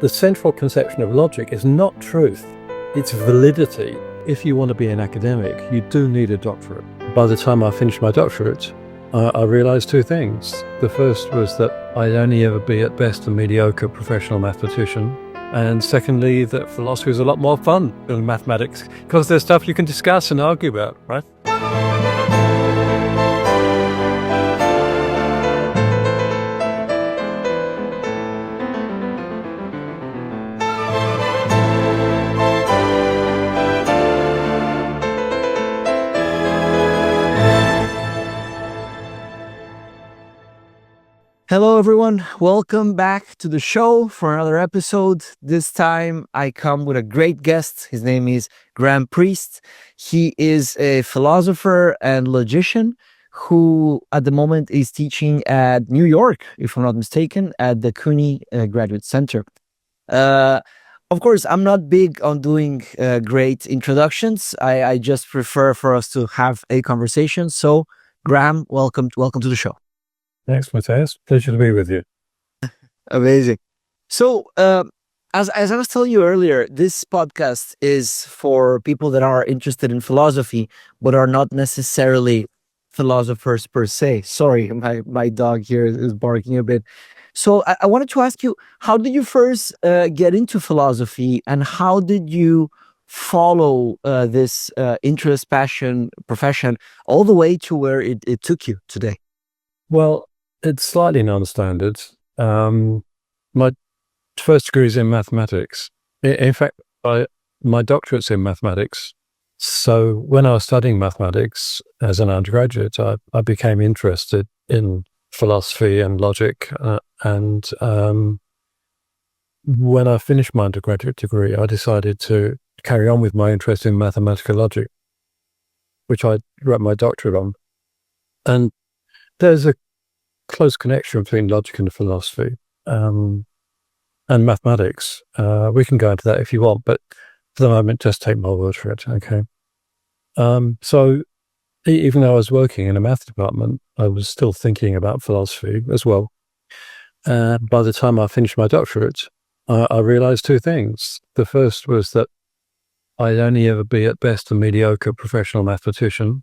the central conception of logic is not truth, it's validity. If you want to be an academic, you do need a doctorate. By the time I finished my doctorate, I realized two things. The first was that I'd only ever be at best a mediocre professional mathematician. And secondly, that philosophy is a lot more fun than mathematics because there's stuff you can discuss and argue about, right? Hello, everyone. Welcome back to the show for another episode. This time I come with a great guest. His name is Graham Priest. He is a philosopher and logician who at the moment is teaching at New York, if I'm not mistaken, at the CUNY Graduate Center. Of course, I'm not big on doing great introductions. I just prefer for us to have a conversation. So, Graham, welcome to the show. Thanks, Mateus. Pleasure to be with you. Amazing. So, as I was telling you earlier, this podcast is for people that are interested in philosophy, but are not necessarily philosophers per se. Sorry, my dog here is barking a bit. So, I wanted to ask you, how did you first get into philosophy, and how did you follow this interest, passion, profession, all the way to where it took you today? Well, it's slightly non-standard. My first degree is in mathematics. In fact, my doctorate's in mathematics. So when I was studying mathematics as an undergraduate, I became interested in philosophy and logic. And when I finished my undergraduate degree, I decided to carry on with my interest in mathematical logic, which I wrote my doctorate on. And there's a close connection between logic and philosophy and mathematics. We can go into that if you want, but for the moment, just take my word for it, okay? So even though I was working in a math department, I was still thinking about philosophy as well. By the time I finished my doctorate, I realized two things. The first was that I'd only ever be at best a mediocre professional mathematician.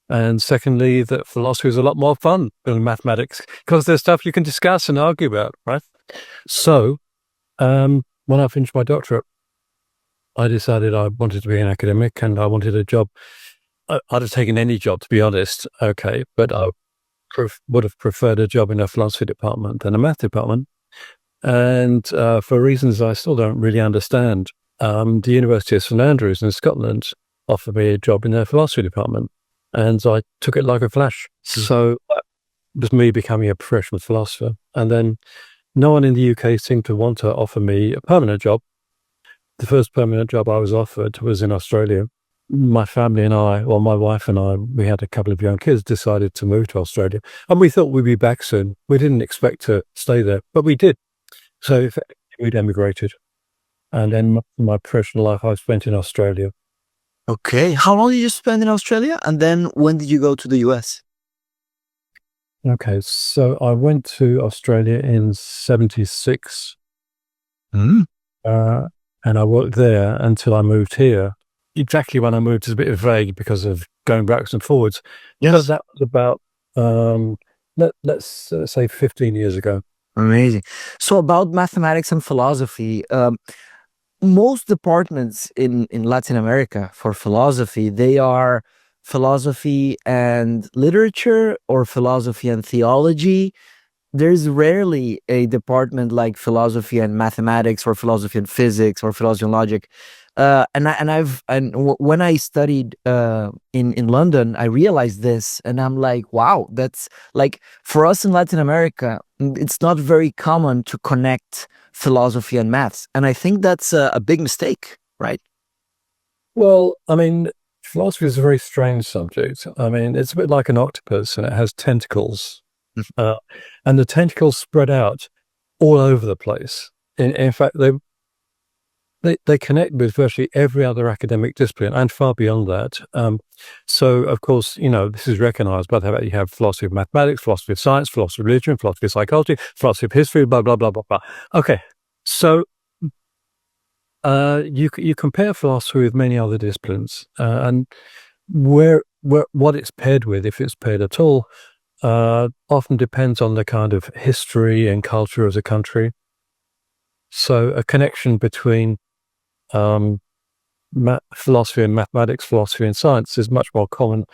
And secondly, that philosophy is a lot more fun than mathematics because there's stuff you can discuss and argue about, right? So when I finished my doctorate, I decided I wanted to be an academic and I wanted a job. I'd have taken any job, to be honest, okay, but I would have preferred a job in a philosophy department than a math department. And for reasons I still don't really understand, the University of St Andrews in Scotland offered me a job in their philosophy department. And I took it like a flash. So that was me becoming a professional philosopher. And then no one in the UK seemed to want to offer me a permanent job. The first permanent job I was offered was in Australia. My family and I, or my wife and I, we had a couple of young kids, decided to move to Australia. And we thought we'd be back soon. We didn't expect to stay there, but we did. So we'd emigrated. And then my professional life I spent in Australia. Okay. How long did you spend in Australia? And then when did you go to the US? Okay, so I went to Australia in 76. And I worked there until I moved here. Exactly when I moved is a bit vague because of going backwards and forwards. Yes. But that was about, let's say 15 years ago. Amazing. So about mathematics and philosophy, most departments in Latin America for philosophy, they are philosophy and literature or philosophy and theology. There's rarely a department like philosophy and mathematics or philosophy and physics or philosophy and logic. When I studied in London, I realized this, and I'm like, wow, that's like for us in Latin America, it's not very common to connect philosophy and maths, and I think that's a big mistake, right? Well, I mean, philosophy is a very strange subject. I mean, it's a bit like an octopus, and it has tentacles, and the tentacles spread out all over the place. In fact, they connect with virtually every other academic discipline and far beyond that. So, of course, this is recognized by the fact that you have philosophy of mathematics, philosophy of science, philosophy of religion, philosophy of psychology, philosophy of history, blah, blah, blah, blah, blah. Okay, so you compare philosophy with many other disciplines, and what it's paired with, if it's paired at all, often depends on the kind of history and culture of the country. So a connection between philosophy and mathematics, philosophy and science is much more common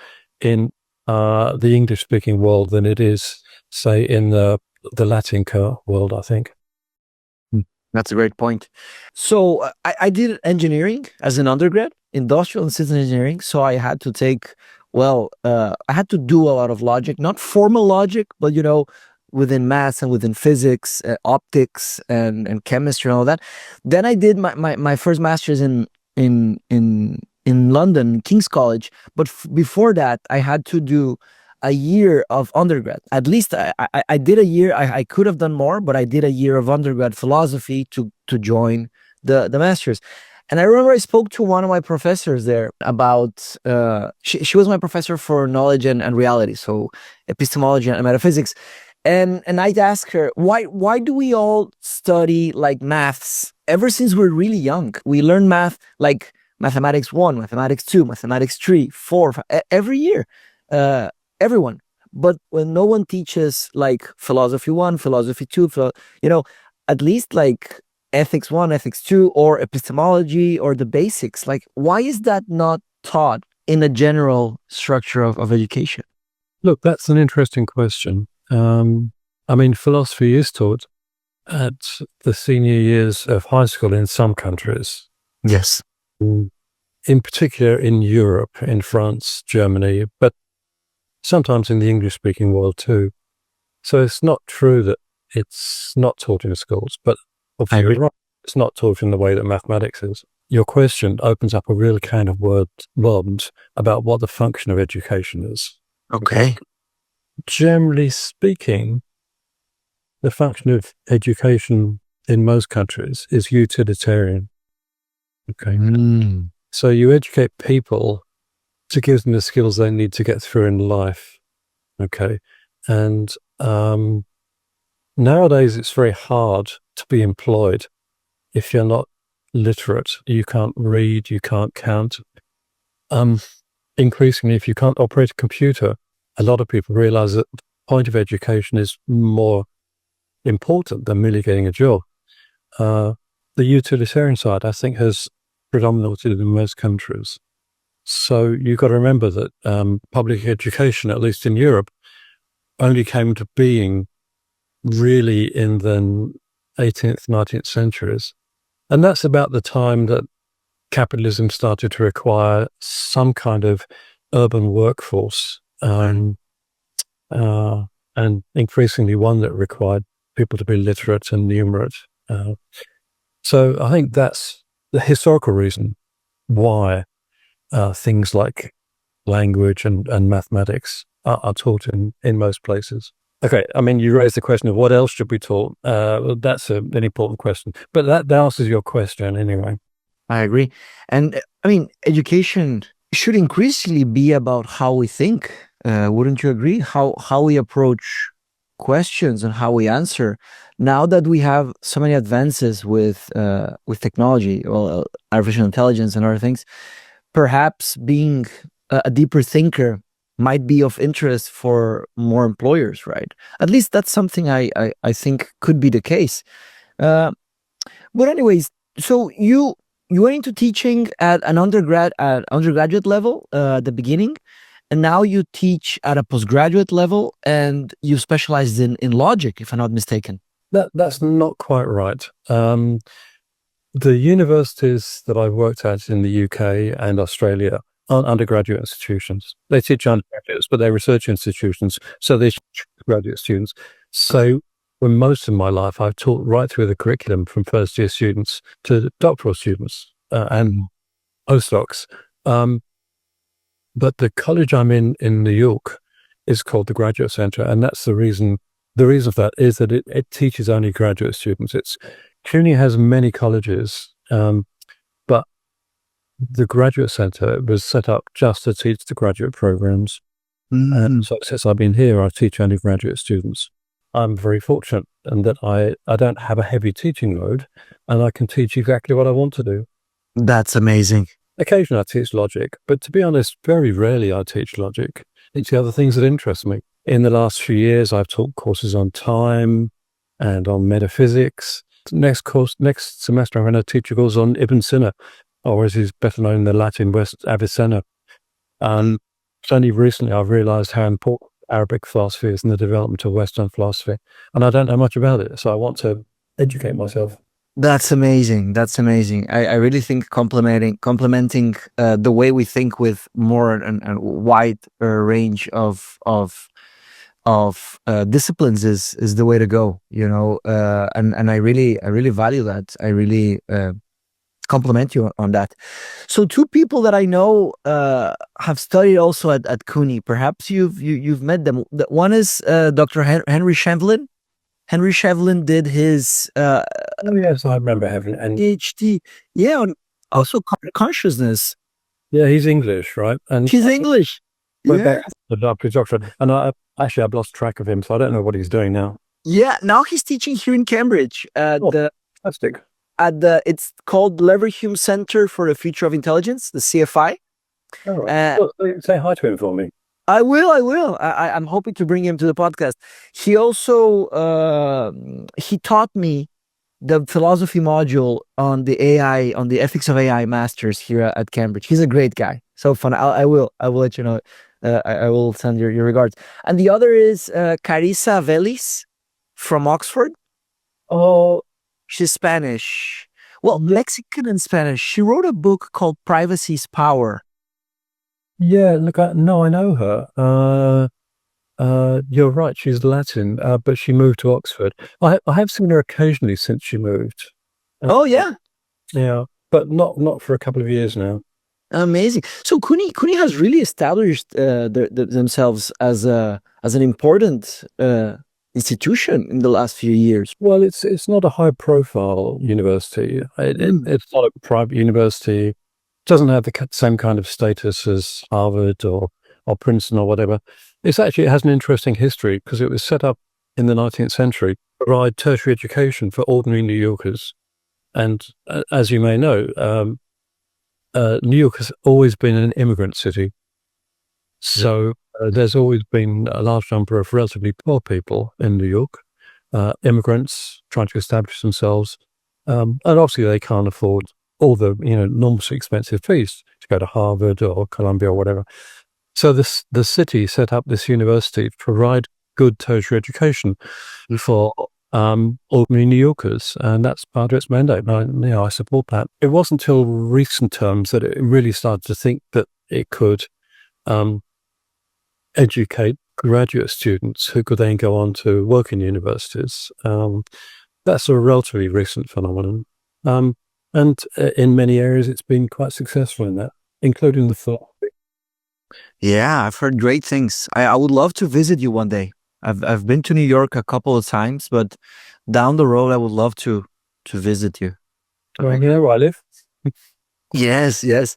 in the English-speaking world than it is, say, in the Latin world, I think. That's a great point. So I did engineering as an undergrad, industrial and systems engineering. So I had to take, I had to do a lot of logic, not formal logic, but within maths and within physics, optics and chemistry and all that. Then I did my first master's in London, King's College. But before that, I had to do a year of undergrad. At least I did a year. I could have done more, but I did a year of undergrad philosophy to join the master's. And I remember I spoke to one of my professors there about, she was my professor for knowledge and reality, so epistemology and metaphysics. And I'd ask her, why do we all study like maths ever since we're really young? We learn math like mathematics 1, mathematics 2, mathematics 3, 4, every year, everyone. But when no one teaches like philosophy 1, philosophy 2, at least like ethics 1, ethics 2, or epistemology or the basics, like why is that not taught in the general structure of education? Look, that's an interesting question. Philosophy is taught at the senior years of high school in some countries. Yes. In particular in Europe, in France, Germany, but sometimes in the English-speaking world too. So it's not true that it's not taught in schools, but obviously right, it's not taught in the way that mathematics is. Your question opens up a real can of worms about what the function of education is. Okay. Generally speaking, the function of education in most countries is utilitarian. Okay. So you educate people to give them the skills they need to get through in life. Okay. And nowadays it's very hard to be employed if you're not literate. You can't read, you can't count. Increasingly, if you can't operate a computer, a lot of people realize that the point of education is more important than merely getting a job. The utilitarian side, I think, has predominated in most countries. So you've got to remember that public education, at least in Europe, only came to being really in the 18th, 19th centuries. And that's about the time that capitalism started to require some kind of urban workforce, and increasingly one that required people to be literate and numerate. So I think that's the historical reason why things like language and mathematics are taught in most places. Okay, you raised the question of what else should be taught. That's an important question, but that answers your question anyway. I agree. And education should increasingly be about how we think. Wouldn't you agree? How we approach questions and how we answer. Now that we have so many advances with technology, artificial intelligence and other things, perhaps being a deeper thinker might be of interest for more employers, right? At least that's something I think could be the case. But anyways, so you went into teaching at an undergraduate level at the beginning, and now you teach at a postgraduate level, and you specialized in logic, if I'm not mistaken. That's not quite right. The universities that I've worked at in the UK and Australia aren't undergraduate institutions. They teach undergraduates, but they're research institutions, so they teach graduate students. So for most of my life, I've taught right through the curriculum from first-year students to doctoral students and postdocs. But the college I'm in New York is called the Graduate Center, and that's the reason. The reason for that is that it teaches only graduate students. CUNY has many colleges, the graduate center was set up just to teach the graduate programs. And so since I've been here, I teach undergraduate students. I'm very fortunate in that I don't have a heavy teaching load, and I can teach exactly what I want to do. That's amazing. Occasionally I teach logic, but to be honest, very rarely I teach logic. It's the other things that interest me. In the last few years, I've taught courses on time and on metaphysics. Next semester, I'm going to teach a course on Ibn Sina, or as he's better known in the Latin West, Avicenna. And only recently I've realized how important Arabic philosophy is in the development of Western philosophy. And I don't know much about it, so I want to educate myself. That's amazing. That's amazing. I really think complementing the way we think with more and wide range of disciplines is the way to go. And I really value that. I really compliment you on that. So two people that I know have studied also at CUNY. Perhaps you've met them. One is Dr. Henry Shevlin. Henry Shevlin did his oh yes, I remember having and PhD. Yeah, on also consciousness. Yeah, he's English, right? And he's English. Went back to the doctorate, and I've lost track of him, so I don't know what he's doing now. Yeah, now he's teaching here in Cambridge at fantastic. It's called Leverhulme Center for the Future of Intelligence, the CFI. Oh, right. Say hi to him for me. I will. I'm hoping to bring him to the podcast. He also he taught me the philosophy module on the AI, on the ethics of AI masters here at Cambridge. He's a great guy. So fun. I will let you know. I will send your regards. And the other is Carissa Vélez from Oxford. Oh, she's Spanish. Well, Mexican and Spanish. She wrote a book called Privacy's Power. Yeah, look, I know her. You're right, she's Latin, but she moved to Oxford. I have seen her occasionally since she moved. Oh, yeah? Yeah, but not for a couple of years now. Amazing. So CUNY has really established themselves as an important institution in the last few years. Well, it's not a high-profile university. It's not a private university. Doesn't have the same kind of status as Harvard or Princeton or whatever. It has an interesting history because it was set up in the 19th century to provide tertiary education for ordinary New Yorkers. And as you may know, New York has always been an immigrant city. So there's always been a large number of relatively poor people in New York, immigrants trying to establish themselves. And obviously they can't afford all the enormously expensive fees to go to Harvard or Columbia or whatever. So the city set up this university to provide good tertiary education for ordinary New Yorkers, and that's part of its mandate. And I support that. It wasn't until recent terms that it really started to think that it could educate graduate students who could then go on to work in universities. That's a relatively recent phenomenon. And in many areas, it's been quite successful in that, including the philosophy. Yeah, I've heard great things. I would love to visit you one day. I've been to New York a couple of times, but down the road, I would love to visit you. Well, you know where I live. Yes.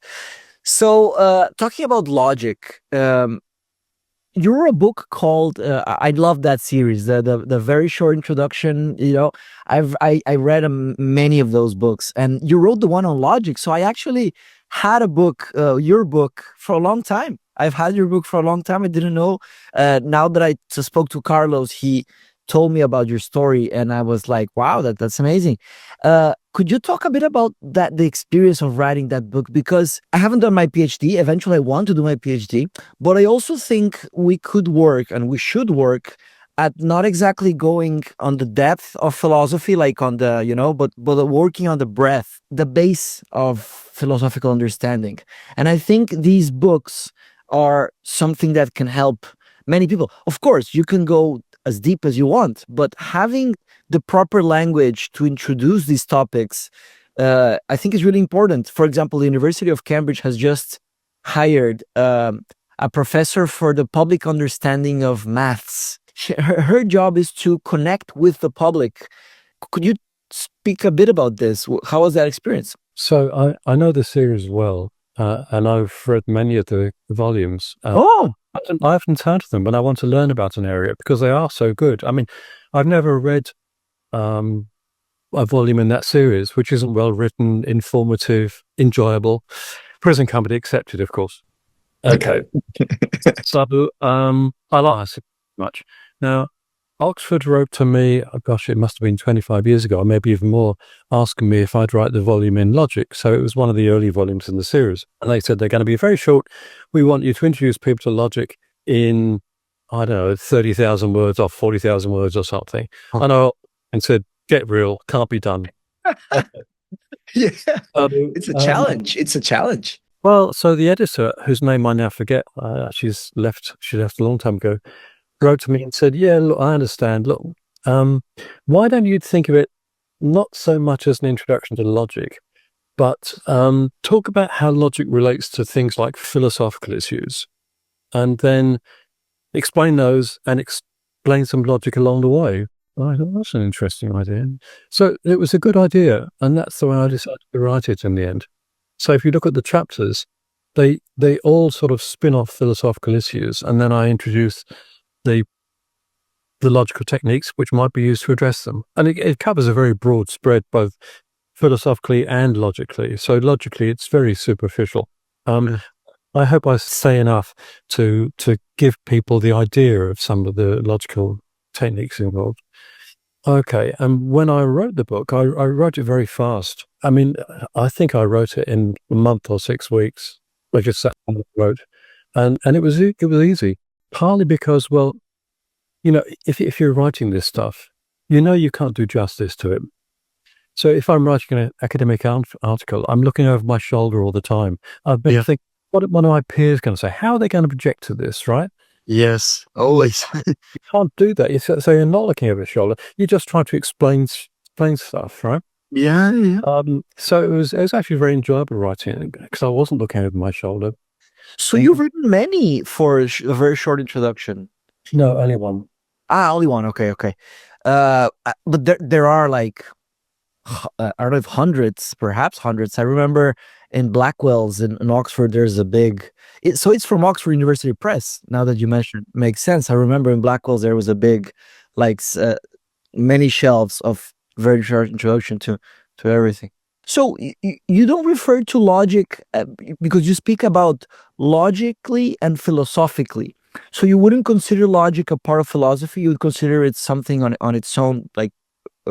So, talking about logic, you wrote a book called I love that series, the very short introduction. I read many of those books, and you wrote the one on logic. So I actually had a book, your book, for a long time. I've had your book for a long time. I didn't know. Now that I spoke to Carlos, he told me about your story, and I was like, wow, that's amazing. Could you talk a bit about the experience of writing that book? Because I haven't done my PhD. Eventually, I want to do my PhD, but I also think we could work, and we should work, at not exactly going on the depth of philosophy, like on the, but working on the breadth, the base of philosophical understanding. And I think these books are something that can help many people. Of course, you can go as deep as you want, but having the proper language to introduce these topics, I think is really important. For example, the University of Cambridge has just hired a professor for the public understanding of maths. Her job is to connect with the public. Could you speak a bit about this? How was that experience? So I know the series well. and I've read many of the volumes. Oh, I often turn to them when I want to learn about an area because they are so good. I mean, I've never read a volume in that series which isn't well written, informative, enjoyable. Prison Company accepted, of course. Okay. So I like it much. Now, Oxford wrote to me, oh gosh, it must have been 25 years ago, or maybe even more, asking me if I'd write the volume in Logic. So it was one of the early volumes in the series. And they said, they're going to be very short. We want you to introduce people to Logic in, I don't know, 30,000 words or 40,000 words or something. And said, get real, can't be done. yeah. It's a challenge. It's a challenge. Well, so the editor, whose name I now forget, she left a long time ago, wrote to me and said, yeah, look, I understand. Look, why don't you think of it not so much as an introduction to logic, but talk about how logic relates to things like philosophical issues, and then explain those and explain some logic along the way. I thought that's an interesting idea. So it was a good idea, and that's the way I decided to write it in the end. So if you look at the chapters, they all sort of spin off philosophical issues, and then I introduce the logical techniques which might be used to address them. And it covers a very broad spread, both philosophically and logically. So logically, it's very superficial. I hope I say enough to give people the idea of some of the logical techniques involved. Okay, and when I wrote the book, I wrote it very fast. I mean, I think I wrote it in a month or 6 weeks. I just sat down and wrote, and it was easy. Partly because, well, you know, if you're writing this stuff, you know you can't do justice to it. So if I'm writing an academic article, I'm looking over my shoulder all the time. I've been thinking, what are my peers going to say? How are they going to project to this, right? Yes, always. You can't do that. So you're not looking over your shoulder. You're just trying to explain stuff, right? Yeah. So it was actually very enjoyable writing it because I wasn't looking over my shoulder. So you've written many for a very short introduction. No, only one. Only one. Okay. But there are like, I don't know if hundreds, perhaps hundreds. I remember in Blackwell's in Oxford, there's a big. So it's from Oxford University Press. Now that you mentioned, it makes sense. I remember in Blackwell's there was a big, like, many shelves of very short introduction to everything. So you don't refer to logic because you speak about logically and philosophically. So you wouldn't consider logic a part of philosophy. You would consider it something on its own, like,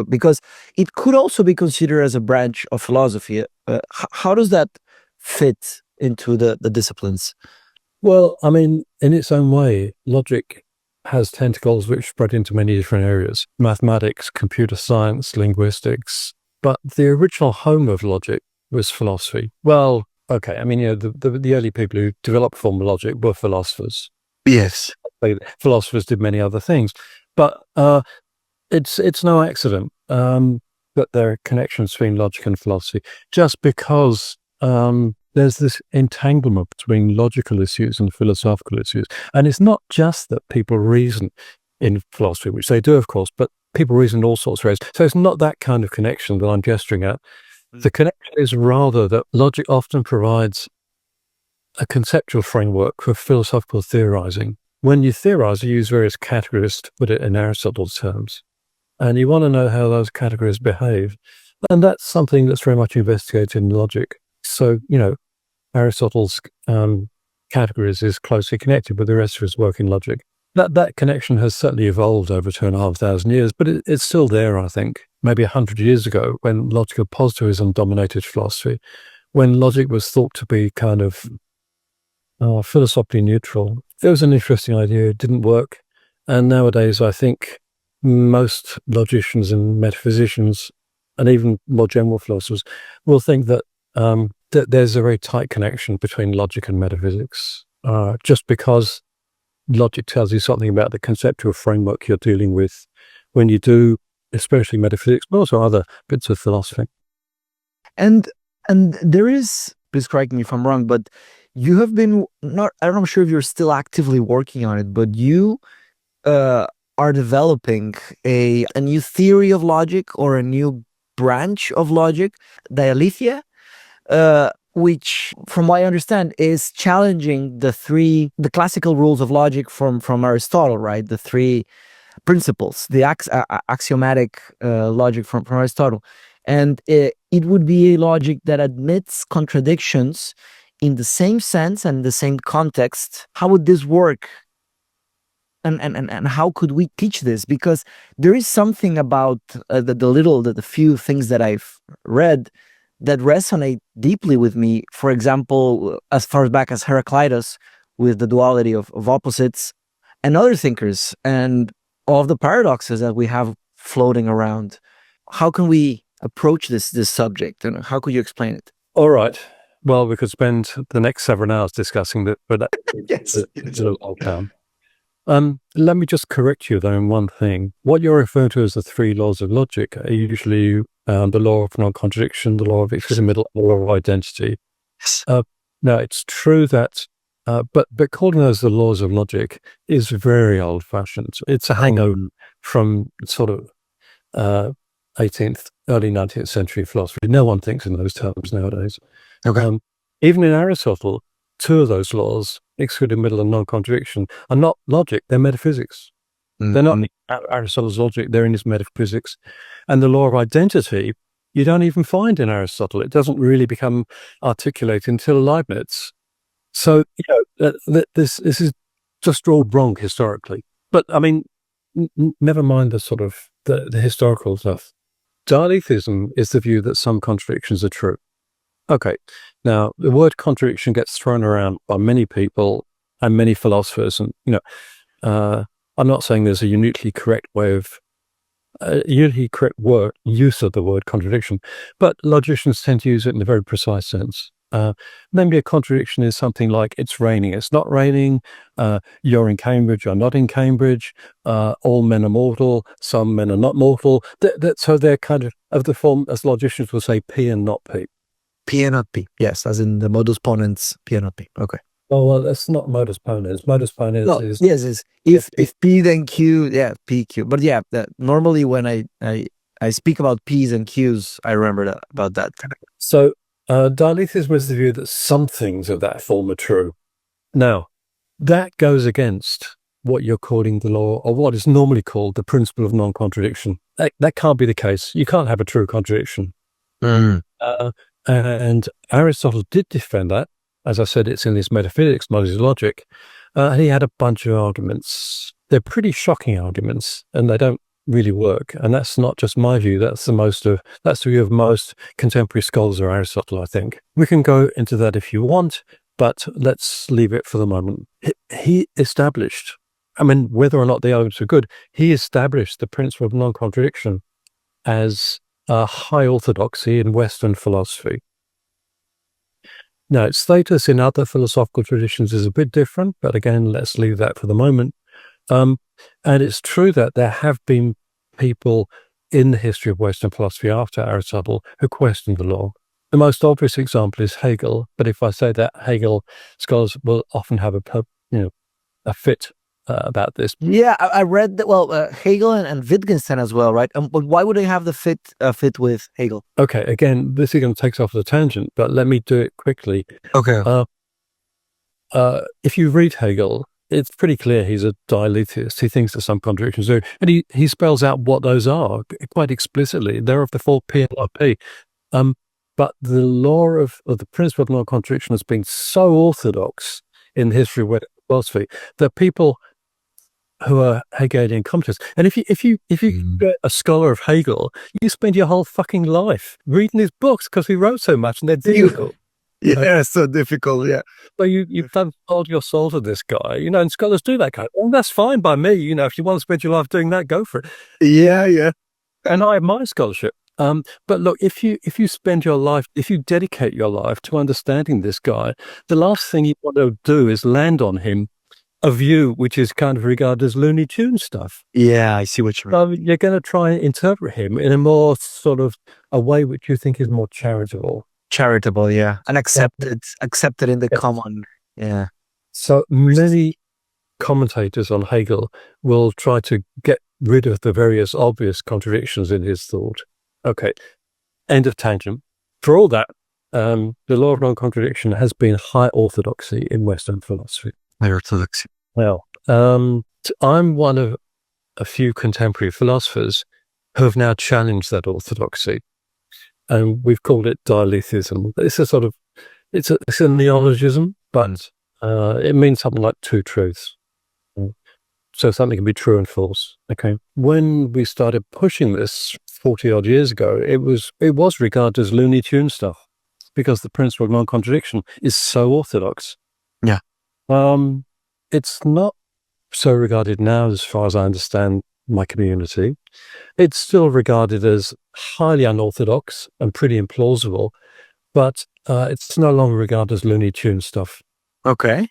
because it could also be considered as a branch of philosophy. How does that fit into the disciplines? Well, I mean, in its own way, logic has tentacles which spread into many different areas: mathematics, computer science, linguistics. But the original home of logic was philosophy. Well, okay, I mean, you know, the early people who developed formal logic were philosophers. Yes. Philosophers did many other things, but it's no accident that there are connections between logic and philosophy, just because there's this entanglement between logical issues and philosophical issues. And it's not just that people reason in philosophy, which they do, of course, but people reason in all sorts of ways. So it's not that kind of connection that I'm gesturing at. The connection is rather that logic often provides a conceptual framework for philosophical theorizing. When you theorize, you use various categories to put it in Aristotle's terms. And you want to know how those categories behave. And that's something that's very much investigated in logic. So, you know, Aristotle's categories is closely connected with the rest of his work in logic. That connection has certainly evolved over 2,500 years, but it's still there, I think. Maybe 100 years ago, when logical positivism dominated philosophy, when logic was thought to be kind of philosophically neutral. It was an interesting idea. It didn't work. And nowadays, I think most logicians and metaphysicians, and even more general philosophers, will think that that there's a very tight connection between logic and metaphysics, just because logic tells you something about the conceptual framework you're dealing with when you do, especially metaphysics, but also other bits of philosophy. And there is, please correct me if I'm wrong, but you have been I'm sure if you're still actively working on it, but you are developing a new theory of logic or a new branch of logic, dialetheia. which, from what I understand, is challenging the classical rules of logic from Aristotle, right? The three principles, the axiomatic logic from Aristotle. And it would be a logic that admits contradictions in the same sense and the same context. How would this work? And how could we teach this? Because there is something about the few things that I've read that resonate deeply with me. For example, as far back as Heraclitus, with the duality of opposites, and other thinkers, and all of the paradoxes that we have floating around. How can we approach this subject, and how could you explain it? All right. Well, we could spend the next several hours discussing that, but Yes. it's a little down. Let me just correct you, though, in one thing. What you're referring to as the three laws of logic are usually the law of non-contradiction, the law of explicit middle, the law of identity. Yes. Now, it's true that, but calling those the laws of logic is very old-fashioned. It's a hangover from sort of 18th, early 19th century philosophy. No one thinks in those terms nowadays. Okay. Even in Aristotle, two of those laws, excluded middle and non-contradiction, are not logic, they're metaphysics. They're not Aristotle's logic, they're in his metaphysics. And the law of identity, you don't even find in Aristotle. It doesn't really become articulated until Leibniz. So, this is just all wrong historically. But, I mean, never mind the sort of the historical stuff. Dialetheism is the view that some contradictions are true. Okay, now the word contradiction gets thrown around by many people and many philosophers, and I'm not saying there's a uniquely correct use of the word contradiction, but logicians tend to use it in a very precise sense. Maybe a contradiction is something like it's raining, it's not raining, you're in Cambridge, you're not in Cambridge, all men are mortal, some men are not mortal. So they're kind of the form, as logicians will say, P and not P. P and not P. Yes, as in the modus ponens, P and not P. Okay. Oh, well, that's not modus ponens. Modus ponens is... Yes, is if P then Q, yeah, P, Q. But yeah, normally when I speak about P's and Q's, I remember about that. So dialetheism is the view that some things of that form are true. Now, that goes against what you're calling the law, or what is normally called the principle of non-contradiction. That can't be the case. You can't have a true contradiction. And Aristotle did defend that. As I said, it's in his metaphysics, not his logic. And he had a bunch of arguments. They're pretty shocking arguments, and they don't really work. And that's not just my view. That's the view of most contemporary scholars of Aristotle, I think. We can go into that if you want, but let's leave it for the moment. He established, I mean, whether or not the arguments are good, he established the principle of non-contradiction as a high orthodoxy in Western philosophy. Now, its status in other philosophical traditions is a bit different, but again, let's leave that for the moment. And it's true that there have been people in the history of Western philosophy after Aristotle who questioned the law. The most obvious example is Hegel, but if I say that, Hegel scholars will often have a fit about this. Yeah, I read that. Well, Hegel and Wittgenstein as well, right? But why would they have the fit with Hegel? Okay, again, this is going to take us off the tangent, but let me do it quickly. Okay. If you read Hegel, it's pretty clear he's a dialetheist. He thinks there's some contradictions there, and he spells out what those are quite explicitly. They're of the form P and not P. But the law of the principle of non-contradiction has been so orthodox in the history of Western philosophy that people who are Hegelian commenters, and if you get a scholar of Hegel, you spend your whole fucking life reading his books because he wrote so much and they're difficult. Yeah, so difficult. Yeah. So you've done sold your soul to this guy, and scholars do that kind of thing. That's fine by me. If you want to spend your life doing that, go for it. Yeah. And I admire scholarship. But look, if you spend your life, if you dedicate your life to understanding this guy, the last thing you want to do is land on him a view which is kind of regarded as Looney Tunes stuff. Yeah, I see what you mean. So you're going to try and interpret him in a more sort of a way which you think is more charitable. Charitable, yeah. And accepted in the common, yeah. So many commentators on Hegel will try to get rid of the various obvious contradictions in his thought. Okay, end of tangent. For all that, the law of non-contradiction has been high orthodoxy in Western philosophy. High orthodoxy. Well, I'm one of a few contemporary philosophers who have now challenged that orthodoxy, and we've called it dialetheism. It's a sort of it's a neologism, but it means something like two truths. So something can be true and false. Okay. When we started pushing this 40 odd years ago, it was regarded as Looney Tune stuff because the principle of non-contradiction is so orthodox. Yeah. It's not so regarded now, as far as I understand my community. It's still regarded as highly unorthodox and pretty implausible, but it's no longer regarded as Looney Tune stuff. Okay.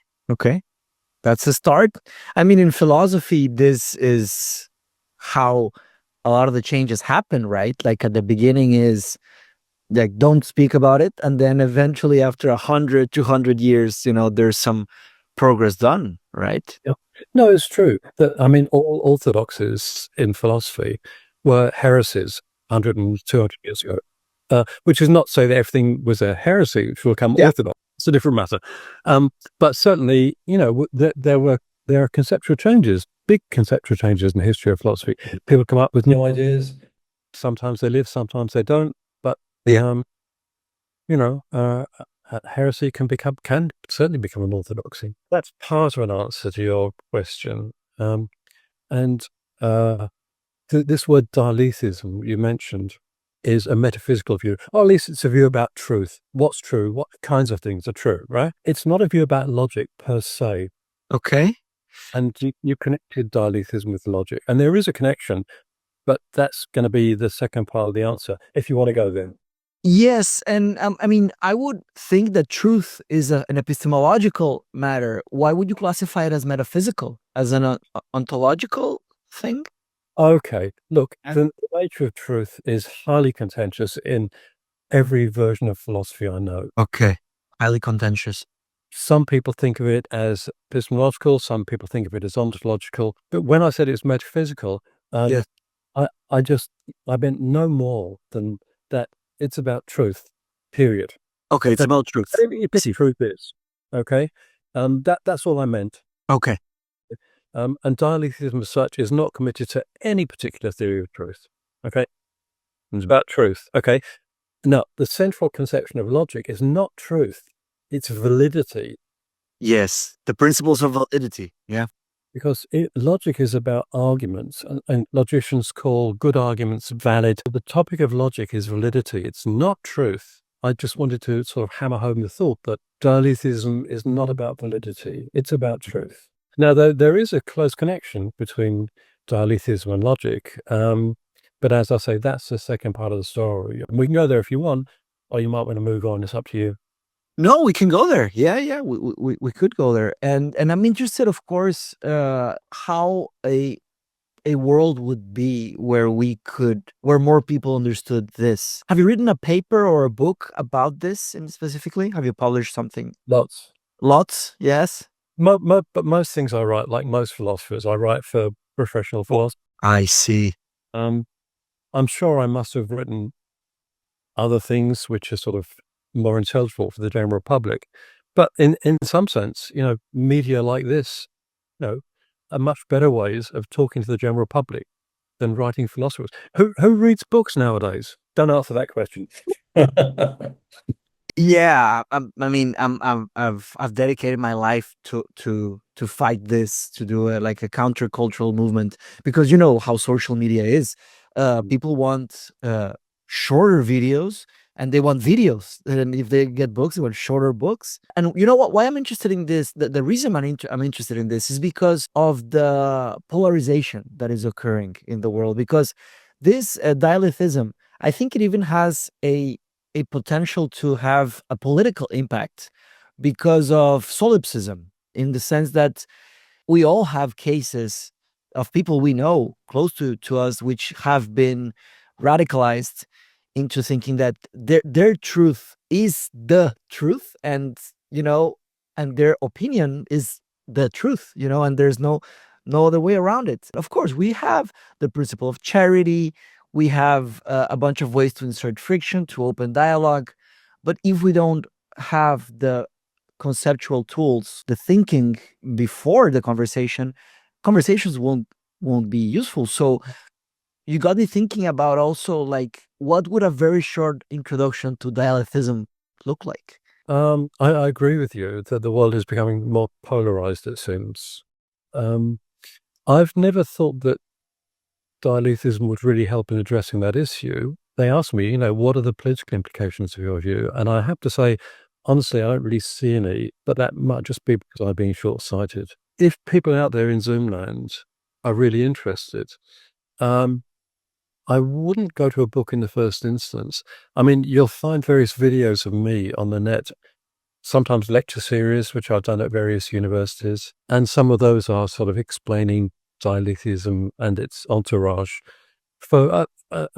That's a start. I mean, in philosophy, this is how a lot of the changes happen, right? Like at the beginning is like, don't speak about it. And then eventually after 100, 200 years, there's some progress done, right? Yeah. No, it's true. I mean, all orthodoxies in philosophy were heresies 100 and 200 years ago, which is not to say that everything was a heresy, which will become orthodox. It's a different matter. But certainly, there are conceptual changes, big conceptual changes in the history of philosophy. People come up with new ideas. Sometimes they live, sometimes they don't. But heresy can certainly become an orthodoxy. That's part of an answer to your question. This word dialetheism you mentioned is a metaphysical view, or at least it's a view about truth. What's true? What kinds of things are true, right? It's not a view about logic per se. Okay. And you connected dialetheism with logic, and there is a connection, but that's going to be the second part of the answer, if you want to go there. Yes, and I mean, I would think that truth is an epistemological matter. Why would you classify it as metaphysical, as an ontological thing? Okay, look, the nature of truth is highly contentious in every version of philosophy I know. Okay, highly contentious. Some people think of it as epistemological, some people think of it as ontological. But when I said it's metaphysical, Yes. I meant no more than that. It's about truth, period. Okay, it's about truth. Truth is, okay? That's all I meant. Okay. And dialetheism as such is not committed to any particular theory of truth, okay? It's about truth, okay? Now, the central conception of logic is not truth, it's validity. Yes, the principles of validity, yeah. Because logic is about arguments, and logicians call good arguments valid. The topic of logic is validity. It's not truth. I just wanted to sort of hammer home the thought that dialetheism is not about validity. It's about truth. Now, there is a close connection between dialetheism and logic, but as I say, that's the second part of the story. We can go there if you want, or you might want to move on. It's up to you. No, we can go there. Yeah, we could go there, and I'm interested, of course, how a world would be where more people understood this. Have you written a paper or a book about this specifically? Have you published something? Lots, yes. But most things I write, like most philosophers, I write for professional philosophers. I see. I'm sure I must have written other things which are sort of more intelligible for the general public. But in some sense, media like this, are much better ways of talking to the general public than writing philosophers. Who reads books nowadays? Don't answer that question. Yeah, I mean, I've dedicated my life to fight this, to do a countercultural movement, because you know how social media is. People want shorter videos, and they want videos. And if they get books, they want shorter books. And you know what? Why I'm interested in this? The reason I'm interested in this is because of the polarization that is occurring in the world. Because this dialetheism, I think it even has a potential to have a political impact because of solipsism, in the sense that we all have cases of people we know close to us which have been radicalized into thinking that their truth is the truth, and and their opinion is the truth, and there's no other way around it. Of course, we have the principle of charity. We have a bunch of ways to insert friction, to open dialogue. But if we don't have the conceptual tools, the thinking before the conversations won't be useful. So you got me thinking about also, like, what would a very short introduction to dialectism look like? I agree with you that the world is becoming more polarized, it seems. I've never thought that dialectism would really help in addressing that issue. They asked me, what are the political implications of your view? And I have to say, honestly, I don't really see any, but that might just be because I'm being short-sighted. If people out there in Zoom land are really interested, I wouldn't go to a book in the first instance. I mean, you'll find various videos of me on the net, sometimes lecture series, which I've done at various universities, and some of those are sort of explaining dialectism and its entourage for a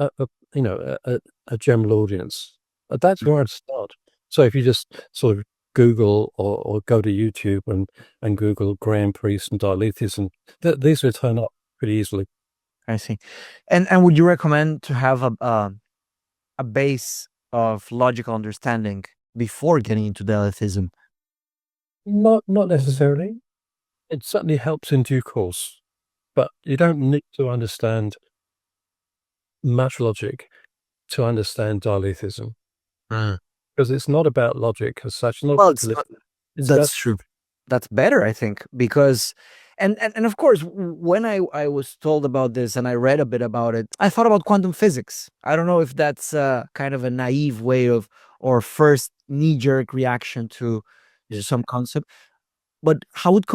general audience. That's where I'd start. So if you just sort of Google or go to YouTube and Google Graham Priest and dialectism, these will turn up pretty easily. I see. And would you recommend to have a base of logical understanding before getting into dialectism? Not necessarily. It certainly helps in due course, but you don't need to understand much logic to understand dialectism, because it's not about logic as such. Well, that's true. That's better, I think, because and of course, when I was told about this and I read a bit about it, I thought about quantum physics. I don't know if that's kind of a naive way of, or first knee-jerk reaction to some concept, but how would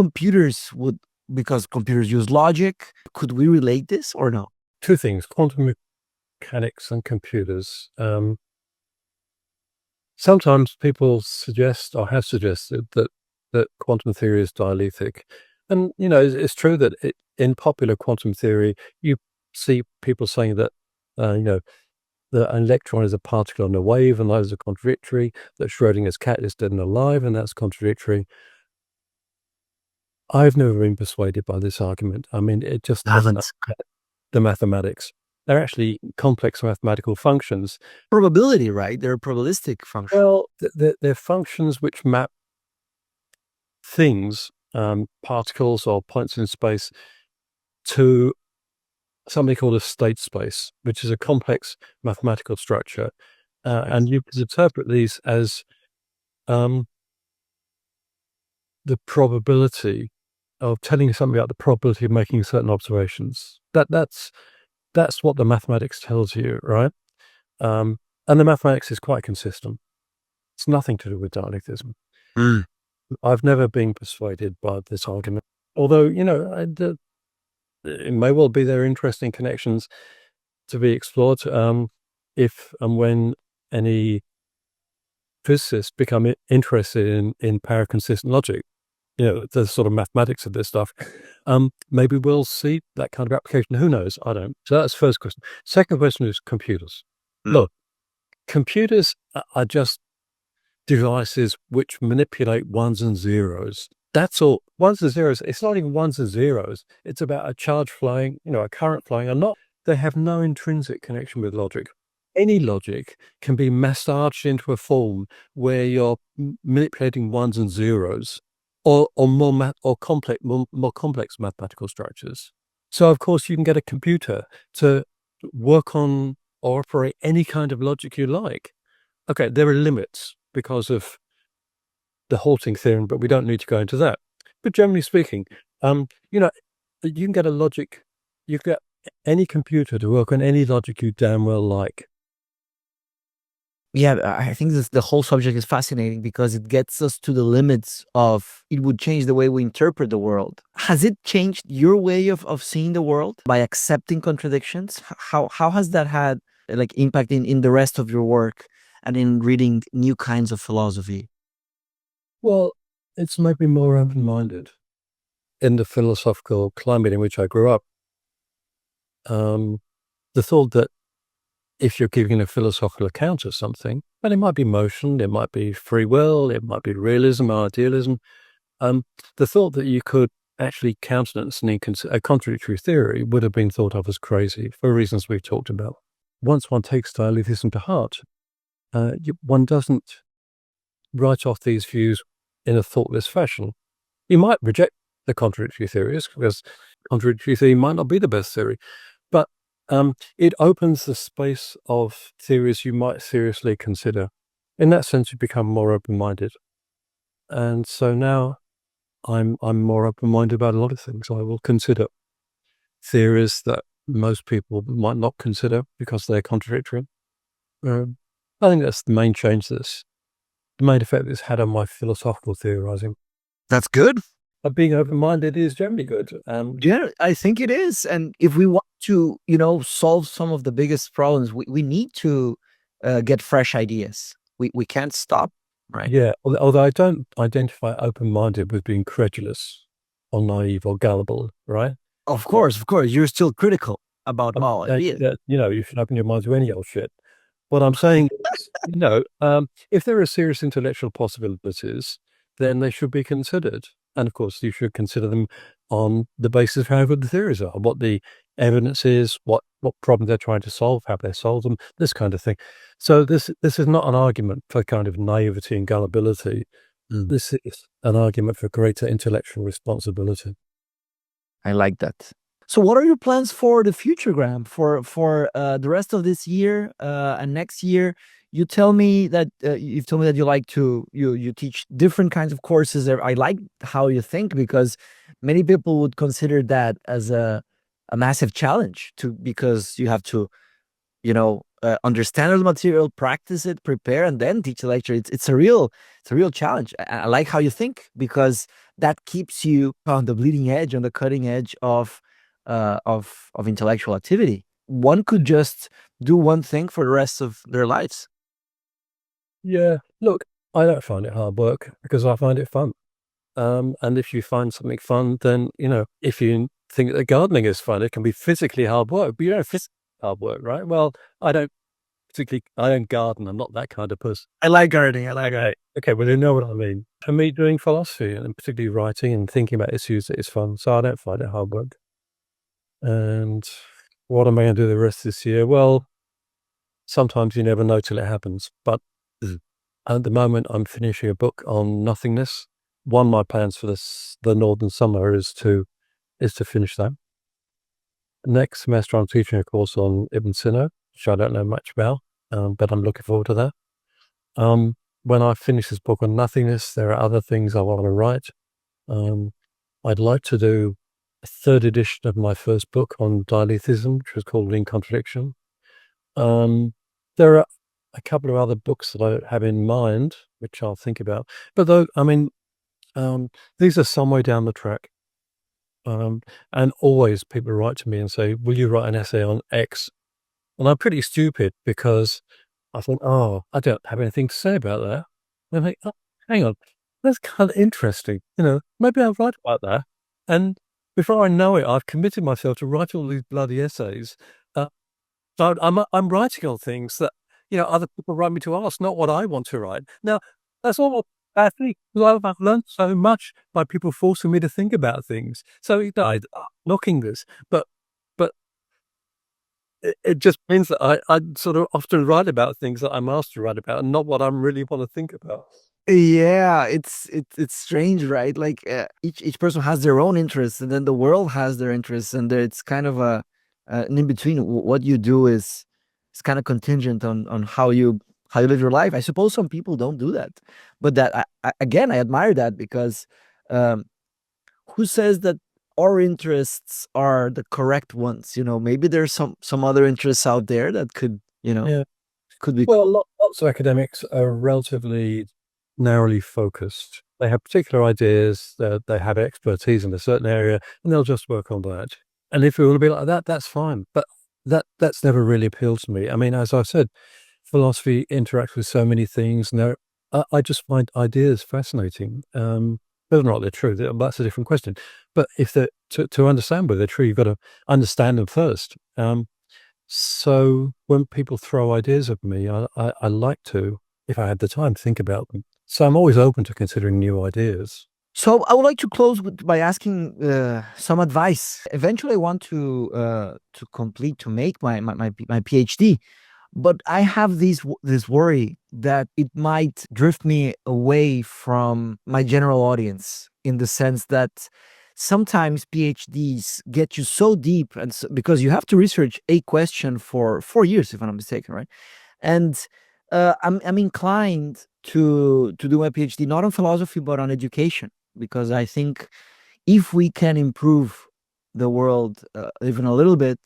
because computers use logic, could we relate this or no? Two things: quantum mechanics and computers. Sometimes people suggest or have suggested that quantum theory is dialectic. And, it's true that in popular quantum theory, you see people saying that, the electron is a particle on a wave, and those are contradictory, that Schrodinger's cat is dead and alive, and that's contradictory. I've never been persuaded by this argument. I mean, it just doesn't affect the mathematics. They're actually complex mathematical functions. Probability, right? They're probabilistic functions. Well, they're functions which map things, particles or points in space, to something called a state space, which is a complex mathematical structure. And you can interpret these as the probability of telling you something about the probability of making certain observations. That's what the mathematics tells you, right? And the mathematics is quite consistent. It's nothing to do with dialectism. I've never been persuaded by this argument, although, it may well be there are interesting connections to be explored if and when any physicists become interested in paraconsistent logic, the sort of mathematics of this stuff. Maybe we'll see that kind of application. Who knows? I don't. So that's the first question. Second question is computers. Look, computers are just devices which manipulate ones and zeros. That's all. Ones and zeros. It's not even ones and zeros. It's about a charge flowing, a current flowing, and they have no intrinsic connection with logic. Any logic can be massaged into a form where you're manipulating ones and zeros, or more complex mathematical structures. So of course you can get a computer to work on or operate any kind of logic you like. Okay, there are limits because of the halting theorem, but we don't need to go into that. But generally speaking, you can get you can get any computer to work on any logic you damn well like. Yeah, I think the whole subject is fascinating because it gets us to the limits of, it would change the way we interpret the world. Has it changed your way of seeing the world by accepting contradictions? How has that had like impact in the rest of your work and in reading new kinds of philosophy? Well, it's made me more open-minded in the philosophical climate in which I grew up. The thought that if you're giving a philosophical account of something, and it might be motion, it might be free will, it might be realism or idealism, the thought that you could actually countenance a contradictory theory would have been thought of as crazy for reasons we've talked about. Once one takes dialectism to heart, one doesn't write off these views in a thoughtless fashion. You might reject the contradictory theories because contradictory theory might not be the best theory, but it opens the space of theories you might seriously consider. In that sense, you become more open-minded. And so now I'm more open-minded about a lot of things. I will consider theories that most people might not consider because they're contradictory. I think that's the main change the main effect it's had on my philosophical theorizing. That's good. But being open-minded is generally good. Yeah, I think it is. And if we want to, solve some of the biggest problems, we need to get fresh ideas. We can't stop, right? Yeah, although I don't identify open-minded with being credulous or naive or gullible, right? Of course. You're still critical about all ideas. You should open your mind to any old shit. What I'm saying is, if there are serious intellectual possibilities, then they should be considered. And of course, you should consider them on the basis of how good the theories are, what the evidence is, what problem they're trying to solve, how they solve them, this kind of thing. So this is not an argument for kind of naivety and gullibility. This is an argument for greater intellectual responsibility. I like that. So what are your plans for the future, Graham, for the rest of this year and next year? You tell me that you've told me that you like to you teach different kinds of courses. I like how you think, because many people would consider that as a massive challenge because you have to understand the material, practice it, prepare, and then teach a lecture. It's a real challenge. I like how you think, because that keeps you on the bleeding edge, on the cutting edge of intellectual activity. One could just do one thing for the rest of their lives. Yeah, look, I don't find it hard work because I find it fun. And if you find something fun, then, if you think that gardening is fun, it can be physically hard work, but you don't physically hard work, right? Well, I don't garden. I'm not that kind of person. I like gardening. Okay, well, you know what I mean. For me, doing philosophy and particularly writing and thinking about issues is fun, so I don't find it hard work. And what am I going to do the rest of this year? Well, sometimes you never know till it happens, but at the moment, I'm finishing a book on nothingness. One of my plans for the northern summer is to finish that. Next semester, I'm teaching a course on Ibn Sina, which I don't know much about, but I'm looking forward to that. When I finish this book on nothingness, there are other things I want to write. I'd like to do a third edition of my first book on dialeteísmo, which was called In Contradiction. There are a couple of other books that I have in mind, which I'll think about. But though, these are some way down the track. And always people write to me and say, will you write an essay on X? And I'm pretty stupid because I think, I don't have anything to say about that. And I think, hang on, that's kind of interesting. Maybe I'll write about that. And before I know it, I've committed myself to write all these bloody essays. So I'm writing on things that, other people write me to ask, not what I want to write. Now, that's all a bad thing, because I've learned so much by people forcing me to think about things. So I'm knocking this, but it just means that I sort of often write about things that I'm asked to write about and not what I really want to think about. Yeah, it's strange, right? Like each person has their own interests, and then the world has their interests, and it's kind of an in between. What you do is kind of contingent on how you live your life. I suppose some people don't do that, but that again, I admire that, because who says that our interests are the correct ones? Maybe there's some other interests out there that could could be. Well, lots of academics are relatively narrowly focused. They have particular ideas, they have expertise in a certain area, and they'll just work on that. And if it will be like that, that's fine. But that's never really appealed to me. I mean, as I've said, philosophy interacts with so many things, and I just find ideas fascinating. Whether or not they're true, that's a different question. But if to understand whether they're true, you've got to understand them first. So when people throw ideas at me, I like to, if I had the time, think about them. So I'm always open to considering new ideas. So I would like to close by asking some advice. Eventually, I want to make my PhD. But I have this worry that it might drift me away from my general audience, in the sense that sometimes PhDs get you so deep, and because you have to research a question for 4 years, if I'm not mistaken, right? And I'm inclined to do a PhD not on philosophy but on education, because I think if we can improve the world even a little bit,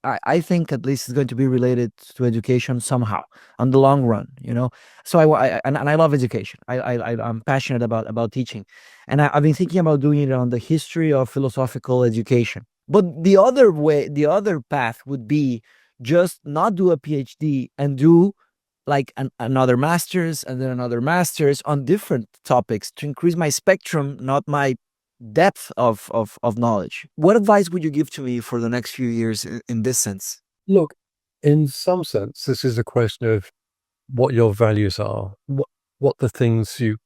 I think at least it's going to be related to education somehow on the long run, you know. So and I love education. I'm passionate about teaching, and I've been thinking about doing it on the history of philosophical education. But the other path would be just not do a PhD and do like another master's and then another master's on different topics to increase my spectrum, not my depth of knowledge. What advice would you give to me for the next few years in this sense? Look, in some sense, this is a question of what your values are, what the things you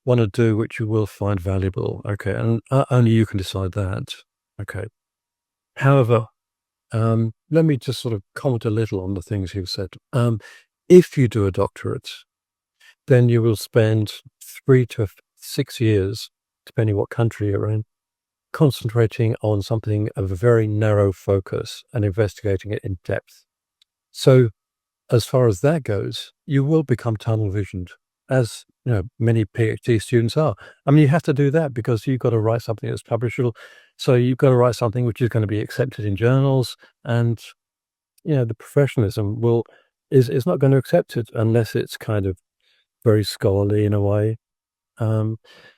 want to do which you will find valuable. Okay, and only you can decide that. Okay. However, let me just sort of comment a little on the things you've said. If you do a doctorate, then you will spend 3 to 6 years, depending what country you're in, concentrating on something of a very narrow focus and investigating it in depth. So as far as that goes, you will become tunnel visioned, as you know, many PhD students are. I mean, you have to do that because you've got to write something that's publishable. So you've got to write something which is going to be accepted in journals, and you know, the professionalism is not going to accept it unless it's kind of very scholarly in a way.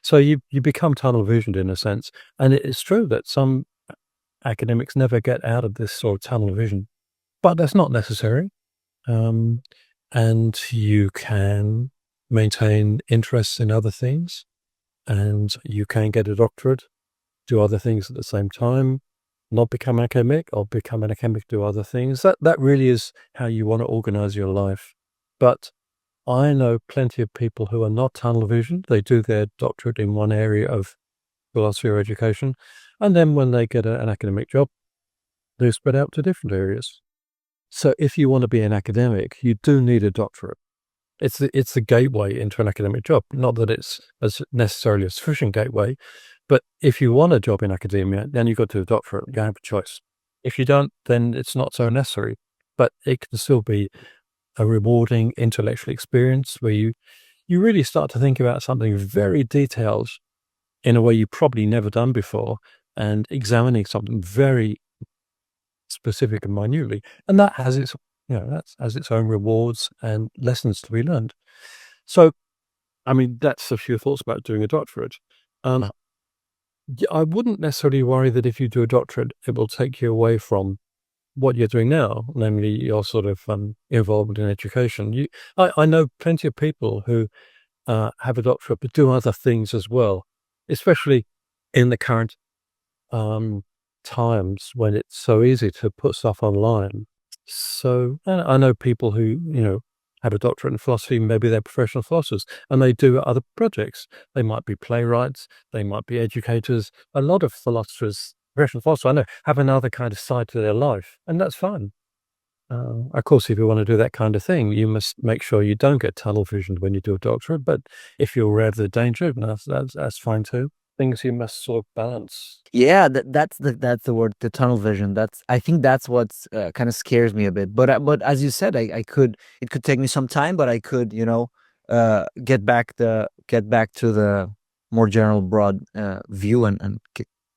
So you become tunnel visioned in a sense, and it is true that some academics never get out of this sort of tunnel vision, but that's not necessary. And you can maintain interests in other things, and you can get a doctorate, do other things at the same time, not become academic, or become an academic, do other things. That really is how you want to organize your life. But I know plenty of people who are not tunnel visioned. They do their doctorate in one area of philosophy or education, and then when they get an academic job, they spread out to different areas. So if you want to be an academic, you do need a doctorate. It's the gateway into an academic job. Not that it's as necessarily a sufficient gateway, but if you want a job in academia, then you've got to do a doctorate. You have a choice. If you don't, then it's not so necessary. But it can still be a rewarding intellectual experience where you really start to think about something very detailed in a way you've probably never done before, and examining something very specific and minutely. And that has its, that has its own rewards and lessons to be learned. So, I mean, that's a few thoughts about doing a doctorate. I wouldn't necessarily worry that if you do a doctorate, it will take you away from what you're doing now, namely your sort of involvement in education. I know plenty of people who have a doctorate but do other things as well, especially in the current times when it's so easy to put stuff online. So I know people who, have a doctorate in philosophy, maybe they're professional philosophers, and they do other projects. They might be playwrights, they might be educators. A lot of philosophers, professional philosophers I know, have another kind of side to their life, and that's fine. Of course, if you want to do that kind of thing, you must make sure you don't get tunnel visioned when you do a doctorate. But if you're aware of the danger, that's fine too. Things you must sort of balance. Yeah, that's the word, the tunnel vision. I think that's what kind of scares me a bit. But as you said, it could take me some time, but I could get back to the more general, broad view, and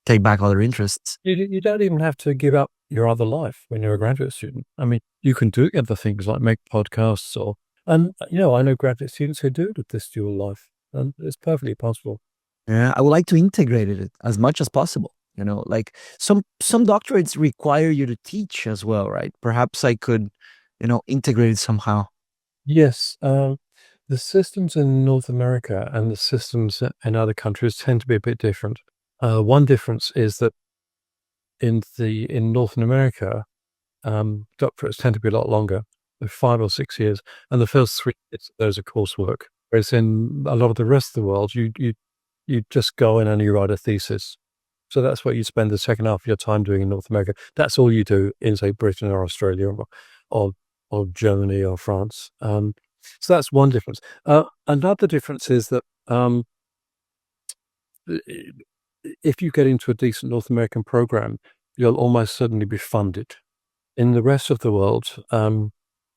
take back other interests. You don't even have to give up your other life when you're a graduate student. I mean, you can do other things like make podcasts, and I know graduate students who do this dual life, and it's perfectly possible. Yeah, I would like to integrate it as much as possible. Like some doctorates require you to teach as well, right? Perhaps I could, integrate it somehow. Yes, the systems in North America and the systems in other countries tend to be a bit different. One difference is that in North America, doctorates tend to be a lot longer, 5 or 6 years, and the first 3 years those are coursework. Whereas in a lot of the rest of the world, you just go in and you write a thesis. So that's what you spend the second half of your time doing in North America. That's all you do in, say, Britain or Australia or of Germany or France. So that's one difference. Another difference is that if you get into a decent North American program, you'll almost certainly be funded. In the rest of the world,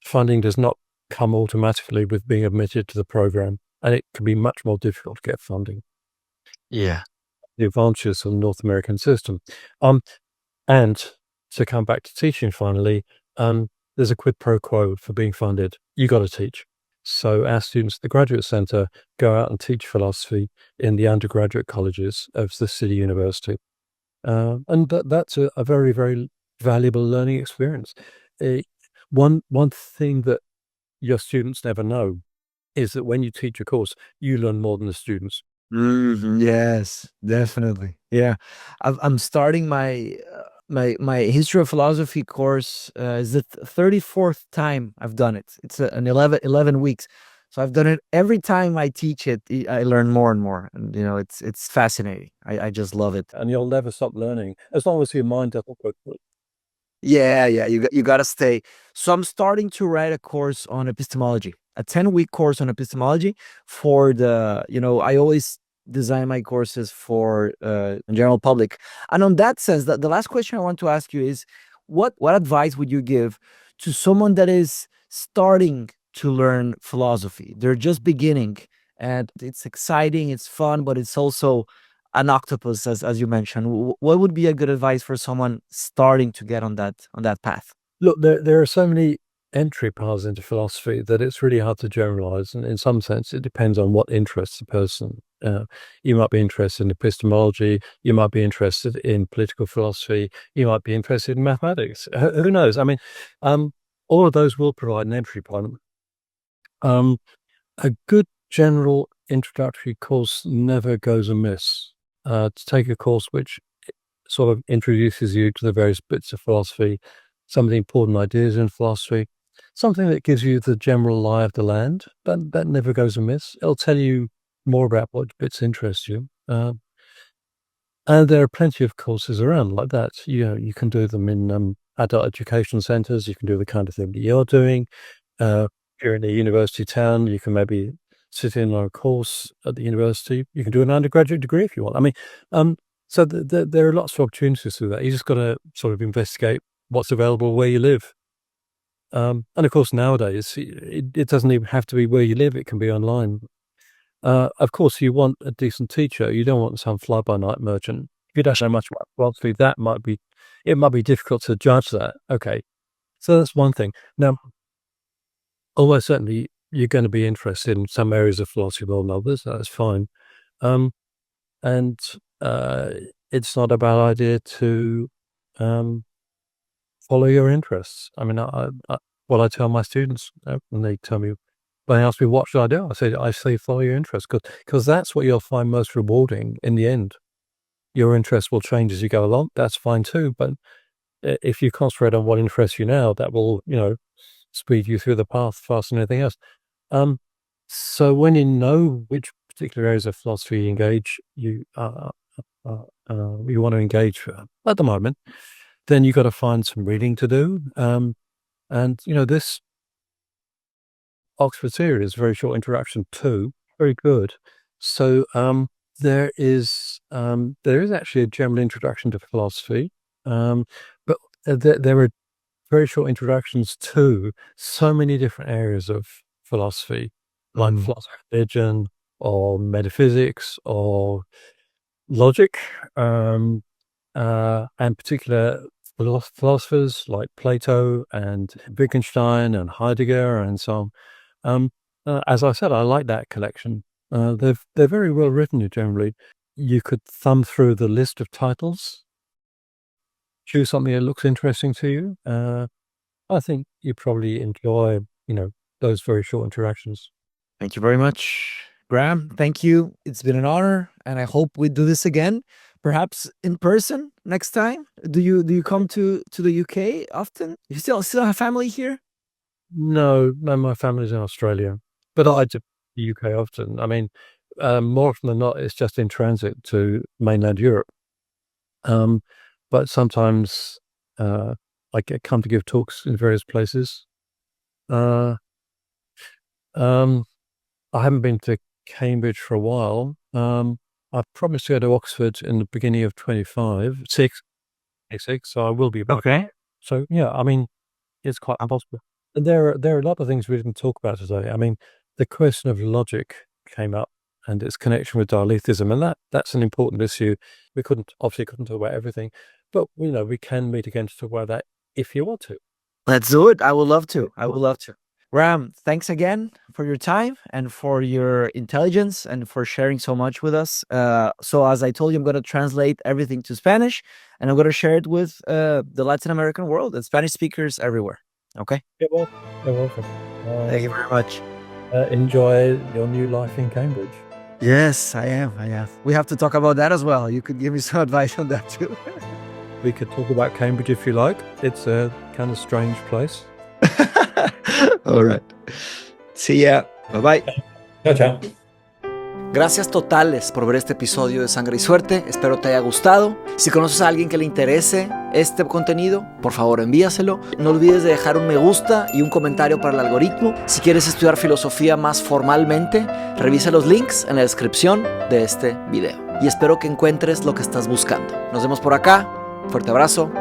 funding does not come automatically with being admitted to the program, and it can be much more difficult to get funding. Yeah. The advantages of the North American system. And to come back to teaching finally, there's a quid pro quo for being funded. You got to teach. So our students at the Graduate Centre go out and teach philosophy in the undergraduate colleges of the City University. And that's a very, very valuable learning experience. One thing that your students never know is that when you teach a course, you learn more than the students. Yes, definitely. Yeah, I'm starting my history of philosophy course. Is the 34th time I've done it. It's an 11 weeks. So I've done it every time I teach it. I learn more and more, and it's fascinating. I just love it. And you'll never stop learning as long as your mind doesn't go through it. Yeah, you got to stay. So I'm starting to write a course on epistemology, a 10-week course on epistemology for the, I always design my courses for the general public. And on that sense, the last question I want to ask you is what advice would you give to someone that is starting to learn philosophy? They're just beginning, and it's exciting, it's fun, but it's also an octopus, as you mentioned. What would be a good advice for someone starting to get on that path? Look, there are so many entry paths into philosophy that it's really hard to generalize. And in some sense, it depends on what interests a person. You might be interested in epistemology. You might be interested in political philosophy. You might be interested in mathematics. Who knows? I mean, all of those will provide an entry point. A good general introductory course never goes amiss. To take a course which sort of introduces you to the various bits of philosophy, some of the important ideas in philosophy, something that gives you the general lie of the land, that never goes amiss. It'll tell you more about what bits interest you. And there are plenty of courses around like that. You can do them in adult education centres. You can do the kind of thing that you're doing. If you're in a university town, you can maybe sit in on a course at the university. You can do an undergraduate degree if you want. I mean, so there are lots of opportunities through that. You just got to sort of investigate what's available where you live. And of course, nowadays, it doesn't even have to be where you live. It can be online. Of course, you want a decent teacher. You don't want some fly-by-night merchant. If you don't know much about philosophy, it might be difficult to judge that. Okay, so that's one thing. Now, almost certainly, you're going to be interested in some areas of philosophy more than others. That's fine. And it's not a bad idea to follow your interests. I mean, what I tell my students when they ask me what should I do, I say follow your interests because that's what you'll find most rewarding in the end. Your interests will change as you go along. That's fine too. But if you concentrate on what interests you now, that will speed you through the path faster than anything else. So when you know which particular areas of philosophy you engage, you want to engage at the moment, then you've got to find some reading to do. And this Oxford series, Very Short Introduction to, very good. So there is actually a general introduction to philosophy, but there are very short introductions to so many different areas of philosophy, like philosophy of religion or metaphysics or logic, and particular philosophers like Plato and Wittgenstein and Heidegger and so on. As I said, I like that collection. They're very well written generally. You could thumb through the list of titles, choose something that looks interesting to you. I think you probably enjoy, those very short interactions. Thank you very much, Graham. Thank you. It's been an honor, and I hope we do this again, perhaps in person next time. Do you come to the UK often? You still have family here? No, my family's in Australia, but I do the UK often. I mean, more often than not, it's just in transit to mainland Europe. But sometimes I come to give talks in various places. Uh, um, I haven't been to Cambridge for a while. I promised to go to Oxford in the beginning of 26, so I will be back. Okay. So yeah, I mean, it's quite possible. And there are a lot of things we didn't talk about today. I mean, the question of logic came up and its connection with dialetheism, and that's an important issue. We couldn't talk about everything, but we can meet again to talk about that if you want to. Let's do it. I would love to. Ram, thanks again for your time and for your intelligence and for sharing so much with us. So as I told you, I'm going to translate everything to Spanish, and I'm going to share it with the Latin American world and Spanish speakers everywhere. Okay? You're welcome. Thank you very much. Enjoy your new life in Cambridge. Yes, I am. We have to talk about that as well. You could give me some advice on that too. We could talk about Cambridge if you like. It's a kind of strange place. All right. See ya. Bye bye. Chao. Gracias totales por ver este episodio de Sangre y Suerte. Espero te haya gustado. Si conoces a alguien que le interese este contenido, por favor envíaselo. No olvides de dejar un me gusta y un comentario para el algoritmo. Si quieres estudiar filosofía más formalmente, revisa los links en la descripción de este video. Y espero que encuentres lo que estás buscando. Nos vemos por acá. Fuerte abrazo.